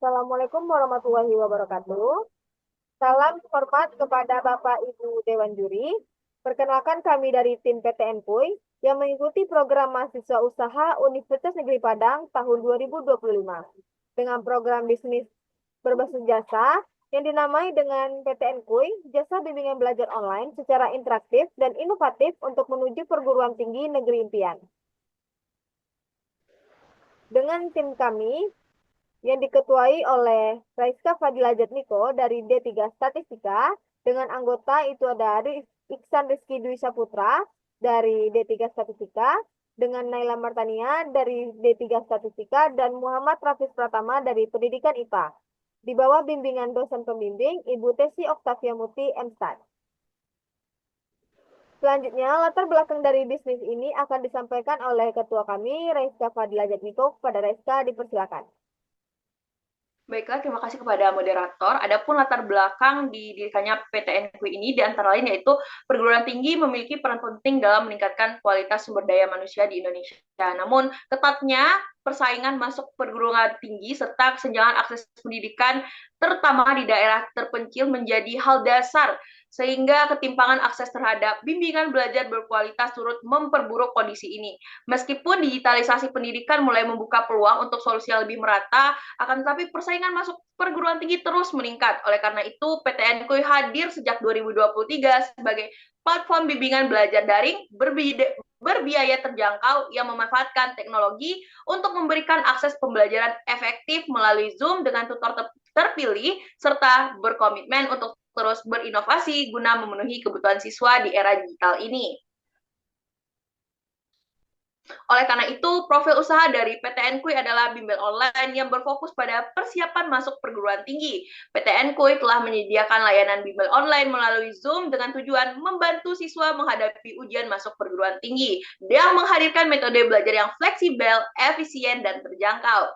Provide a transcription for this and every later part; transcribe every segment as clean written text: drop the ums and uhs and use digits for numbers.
Assalamualaikum warahmatullahi wabarakatuh. Salam hormat kepada Bapak Ibu Dewan Juri. Perkenalkan kami dari tim PTN PUI yang mengikuti program mahasiswa usaha Universitas Negeri Padang tahun 2025 dengan program bisnis berbasis jasa yang dinamai dengan PTN PUI, jasa bimbingan belajar online secara interaktif dan inovatif untuk menuju perguruan tinggi negeri impian. Dengan tim kami yang diketuai oleh Raiska Fadila Jatmiko dari D3 Statistika dengan anggota itu ada Iksan Rizky Dwi Saputra dari D3 Statistika dengan Naila Martania dari D3 Statistika dan Muhammad Rafis Pratama dari Pendidikan IPA di bawah bimbingan dosen pembimbing Ibu Tesi Oktavia Muti MStat. Selanjutnya, latar belakang dari bisnis ini akan disampaikan oleh ketua kami, Raiska Fadila Jatmiko. Kepada Raiska, dipersilakan. Baiklah, terima kasih kepada moderator. Adapun latar belakang didirikannya PTNQ ini di antara lain yaitu perguruan tinggi memiliki peran penting dalam meningkatkan kualitas sumber daya manusia di Indonesia. Namun, ketatnya persaingan masuk perguruan tinggi serta kesenjangan akses pendidikan terutama di daerah terpencil menjadi hal dasar sehingga ketimpangan akses terhadap bimbingan belajar berkualitas turut memperburuk kondisi ini. Meskipun digitalisasi pendidikan mulai membuka peluang untuk solusi yang lebih merata, akan tetapi persaingan masuk perguruan tinggi terus meningkat. Oleh karena itu, PTNKUI hadir sejak 2023 sebagai platform bimbingan belajar daring berbiaya terjangkau yang memanfaatkan teknologi untuk memberikan akses pembelajaran efektif melalui Zoom dengan tutor terpilih serta berkomitmen untuk terus berinovasi guna memenuhi kebutuhan siswa di era digital ini. Oleh karena itu, profil usaha dari PTNKUI adalah bimbel online yang berfokus pada persiapan masuk perguruan tinggi. PTNKUI telah menyediakan layanan bimbel online melalui Zoom dengan tujuan membantu siswa menghadapi ujian masuk perguruan tinggi yang menghadirkan metode belajar yang fleksibel, efisien, dan terjangkau.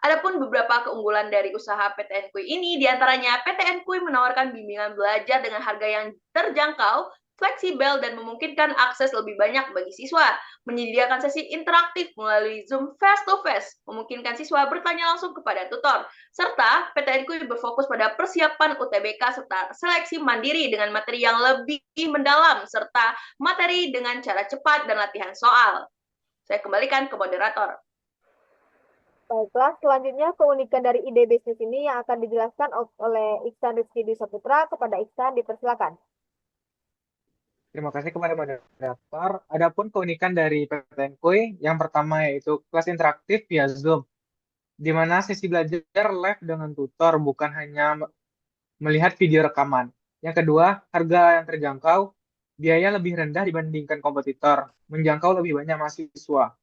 Adapun beberapa keunggulan dari usaha PTNKUI ini, diantaranya PTNKUI menawarkan bimbingan belajar dengan harga yang terjangkau, fleksibel, dan memungkinkan akses lebih banyak bagi siswa. Menyediakan sesi interaktif melalui Zoom face-to-face, memungkinkan siswa bertanya langsung kepada tutor. Serta PTNKUI berfokus pada persiapan UTBK serta seleksi mandiri dengan materi yang lebih mendalam, serta materi dengan cara cepat dan latihan soal. Saya kembalikan ke moderator. Baiklah, selanjutnya keunikan dari ide bisnis ini yang akan dijelaskan oleh Iksan Rizky Dwi Saputra. Kepada Iksan, dipersilakan. Terima kasih kepada moderator. Adapun keunikan dari PTN Kui, yang pertama yaitu kelas interaktif via Zoom, di mana sesi belajar live dengan tutor, bukan hanya melihat video rekaman. Yang kedua, harga yang terjangkau, biaya lebih rendah dibandingkan kompetitor, menjangkau lebih banyak mahasiswa.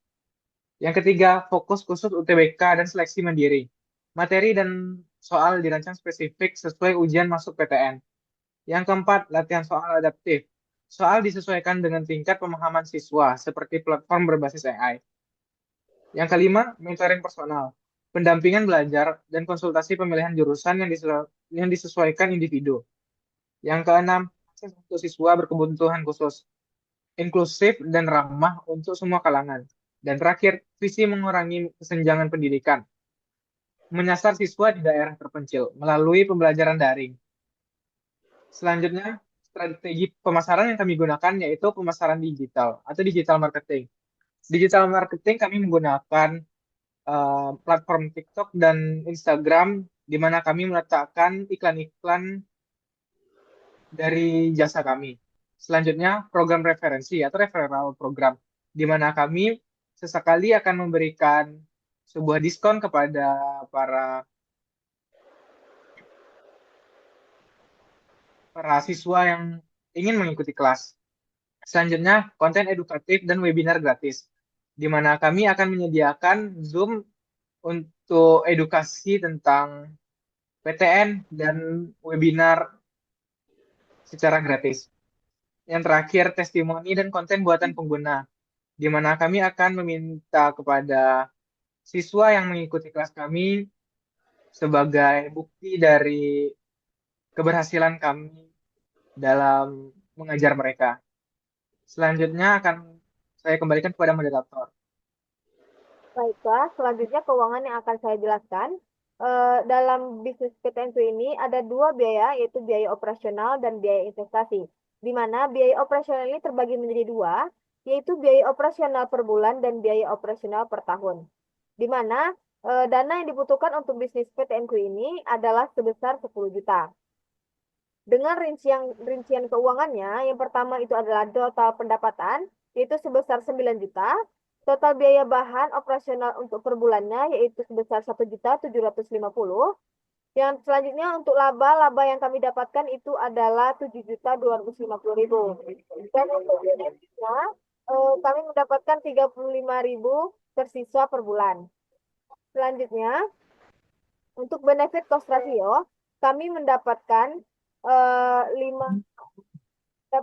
Yang ketiga, fokus khusus UTBK dan seleksi mandiri. Materi dan soal dirancang spesifik sesuai ujian masuk PTN. Yang keempat, latihan soal adaptif. Soal disesuaikan dengan tingkat pemahaman siswa, seperti platform berbasis AI. Yang kelima, mentoring personal. Pendampingan belajar dan konsultasi pemilihan jurusan yang disesuaikan individu. Yang keenam, akses untuk siswa berkebutuhan khusus, inklusif dan ramah untuk semua kalangan. Dan terakhir, visi mengurangi kesenjangan pendidikan, menyasar siswa di daerah terpencil melalui pembelajaran daring. Selanjutnya, strategi pemasaran yang kami gunakan yaitu pemasaran digital atau digital marketing. Digital marketing kami menggunakan platform TikTok dan Instagram, di mana kami meletakkan iklan-iklan dari jasa kami. Selanjutnya, program referensi atau referral program, di mana kami sesekali akan memberikan sebuah diskon kepada para siswa yang ingin mengikuti kelas. Selanjutnya, konten edukatif dan webinar gratis, di mana kami akan menyediakan Zoom untuk edukasi tentang PTN dan webinar secara gratis. Yang terakhir, testimoni dan konten buatan pengguna, di mana kami akan meminta kepada siswa yang mengikuti kelas kami sebagai bukti dari keberhasilan kami dalam mengajar mereka. Selanjutnya akan saya kembalikan kepada moderator. Baiklah, selanjutnya keuangan yang akan saya jelaskan. Dalam bisnis PTNku ini ada dua biaya, yaitu biaya operasional dan biaya investasi. Di mana biaya operasional ini terbagi menjadi dua, yaitu biaya operasional per bulan dan biaya operasional per tahun. Di mana dana yang dibutuhkan untuk bisnis PTNku ini adalah sebesar 10 juta. Dengan rincian keuangannya, yang pertama itu adalah total pendapatan, yaitu sebesar 9 juta. Total biaya bahan operasional untuk per bulannya, yaitu sebesar 1.750.000. Yang selanjutnya untuk laba yang kami dapatkan itu adalah 7.250.000. Dan untuk benefitnya, kami mendapatkan 35.000 tersiswa per bulan. Selanjutnya, untuk benefit cost ratio, kami mendapatkan 5,14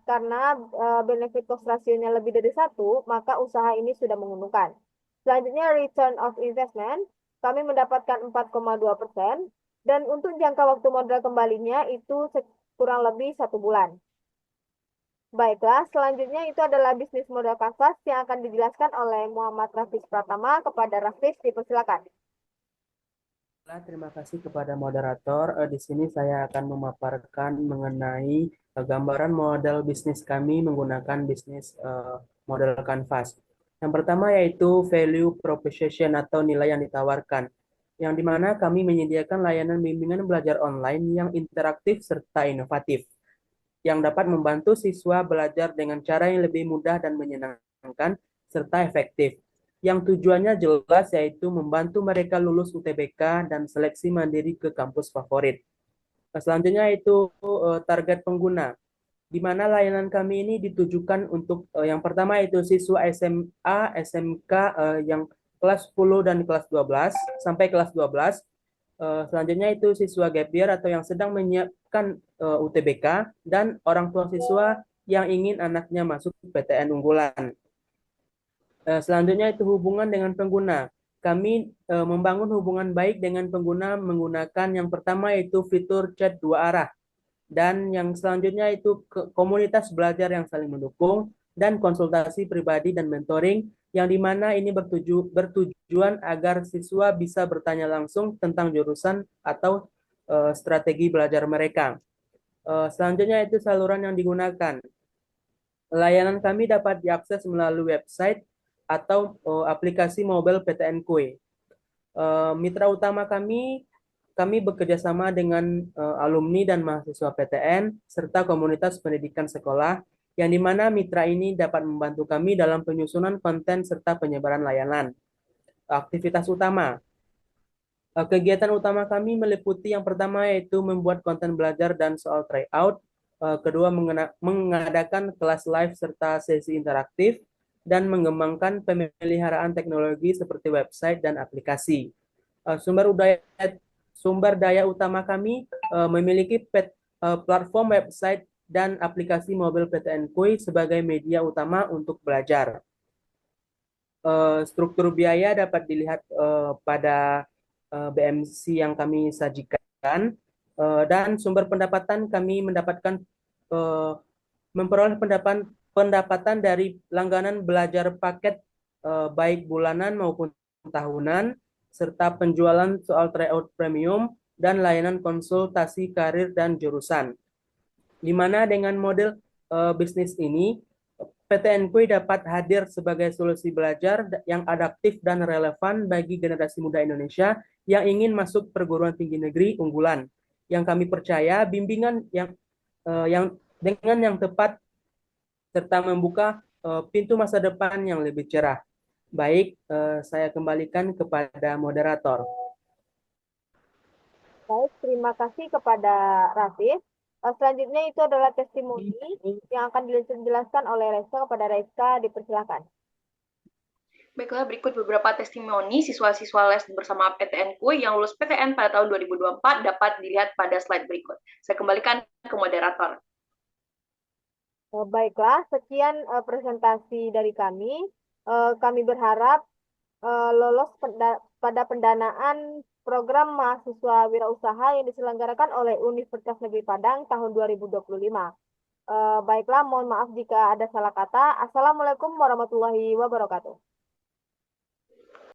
karena benefit cost rasionya lebih dari satu, maka usaha ini sudah menguntungkan. Selanjutnya return of investment, kami mendapatkan 4,2% dan untuk jangka waktu modal kembalinya itu kurang lebih 1 bulan. Baiklah, selanjutnya itu adalah bisnis modal kanvas yang akan dijelaskan oleh Muhammad Rafiq Pratama kepada Rafiq, dipersilakan. Terima kasih kepada moderator. Di sini saya akan memaparkan mengenai gambaran model bisnis kami menggunakan bisnis model Canvas. Yang pertama yaitu value proposition atau nilai yang ditawarkan, yang dimana kami menyediakan layanan bimbingan belajar online yang interaktif serta inovatif, yang dapat membantu siswa belajar dengan cara yang lebih mudah dan menyenangkan serta efektif, yang tujuannya jelas yaitu membantu mereka lulus UTBK dan seleksi mandiri ke kampus favorit. Selanjutnya itu target pengguna, di mana layanan kami ini ditujukan untuk yang pertama itu siswa SMA, SMK yang kelas 10 dan kelas 12 sampai kelas 12. Selanjutnya itu siswa gap year atau yang sedang menyiapkan UTBK dan orang tua siswa yang ingin anaknya masuk PTN unggulan. Selanjutnya itu hubungan dengan pengguna. Kami membangun hubungan baik dengan pengguna menggunakan yang pertama itu fitur chat dua arah, dan yang selanjutnya itu komunitas belajar yang saling mendukung dan konsultasi pribadi dan mentoring, yang dimana ini bertujuan agar siswa bisa bertanya langsung tentang jurusan atau strategi belajar mereka. Selanjutnya itu saluran yang digunakan. Layanan kami dapat diakses melalui website atau aplikasi mobile PTN Kue. Mitra utama kami bekerjasama dengan alumni dan mahasiswa PTN serta komunitas pendidikan sekolah, yang dimana mitra ini dapat membantu kami dalam penyusunan konten serta penyebaran layanan. Aktivitas utama. Kegiatan utama kami meliputi yang pertama yaitu membuat konten belajar dan soal tryout, kedua mengadakan kelas live serta sesi interaktif, dan mengembangkan pemeliharaan teknologi seperti website dan aplikasi. Sumber daya utama kami memiliki platform website dan aplikasi mobil PTN Kui sebagai media utama untuk belajar. Struktur biaya dapat dilihat pada BMC yang kami sajikan, dan sumber pendapatan kami memperoleh pendapatan dari langganan belajar paket baik bulanan maupun tahunan, serta penjualan soal tryout premium dan layanan konsultasi karir dan jurusan. Di mana dengan model bisnis ini, PTN Kui dapat hadir sebagai solusi belajar yang adaptif dan relevan bagi generasi muda Indonesia yang ingin masuk perguruan tinggi negeri unggulan. Yang kami percaya bimbingan yang dengan yang tepat serta membuka pintu masa depan yang lebih cerah. Baik, saya kembalikan kepada moderator. Baik, terima kasih kepada Rafif. Selanjutnya itu adalah testimoni yang akan dijelaskan oleh Reska kepada Reska, dipersilakan. Baiklah, berikut beberapa testimoni siswa-siswa les bersama PTN Kui yang lulus PTN pada tahun 2024 dapat dilihat pada slide berikut. Saya kembalikan ke moderator. Baiklah, sekian presentasi dari kami. Kami berharap lolos pada pendanaan program mahasiswa wirausaha yang diselenggarakan oleh Universitas Negeri Padang tahun 2025. Baiklah, mohon maaf jika ada salah kata. Assalamualaikum warahmatullahi wabarakatuh.